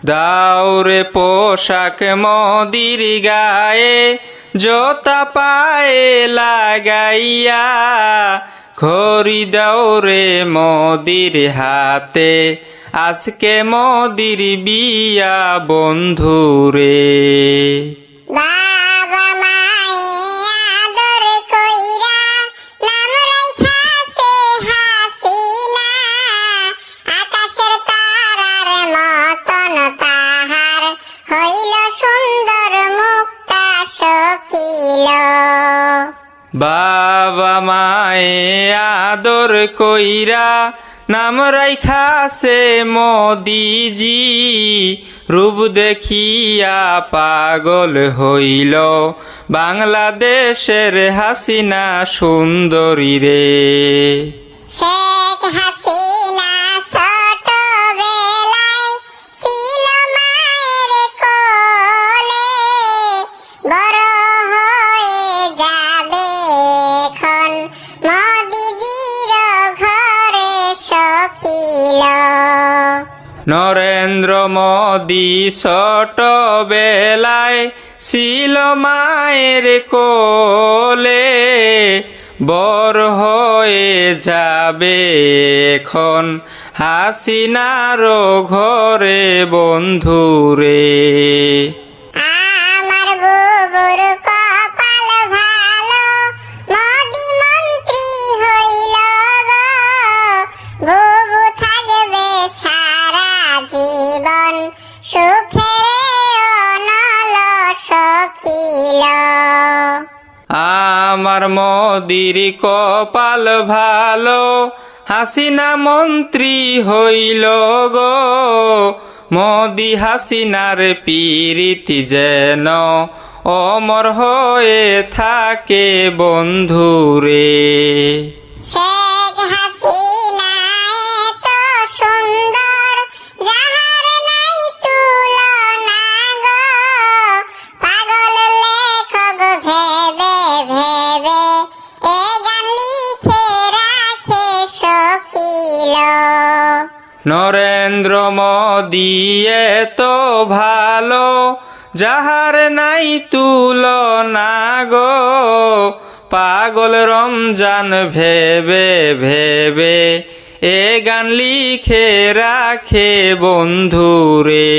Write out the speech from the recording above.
দাওরে পোশাক মদির গায়ে, জোতা পায়ে লাগাইয়া, ঘড়ি দাওরে মদির হাতে, আজকে মদির বিয়া বন্ধুরে। বাবা মায়ে আদর কইরা নাম রাইখাছে হাসিনা, আকাশের তারার মতন তাহার হইল সুন্দর মুখটা সখিল। বাবা মায়ে আদর কইরা নাম রাইখাছে মোদিজি, রূপ দেখিয়া পাগল হইল বাংলাদেশের হাসিনা সুন্দরী রে। শেখ হাসিনা ছোটবেলায় ছিল মায়ের কোলে, বড় হয়ে যাবে এখন মোদিজির ঘরে সখিল। নরেন্দ্র মোদি ছোটবেলায় ছিল মায়ের কোলে, বড় হয়ে যাবে এখন হাসিনারও ঘরে বন্ধুরে। আমার বুবুর কপাল ভালো, মোদি মন্ত্রী হইল গো, বুবু থাকবে সারা জীবন সুখের অনল সখিল। আমার মোদির কপাল ভালো, হাসিনা মন্ত্রী হইল গো, মোদি হাসিনার পীরিতি যেন অমর হয়ে থাকে বন্ধুরে। শেখ হাসিনা এত সুন্দর, যাহার নাই তুলনা গো, পাগল লেখক ভেবে ভেবে এ গান লিখে রাখে সখিল। নরেন্দ্র মোদি এত ভালো, যাহার নাই তুলনা গো, পাগল রমজান ভেবে ভেবে এ গান লিখে রাখে বন্ধুরে।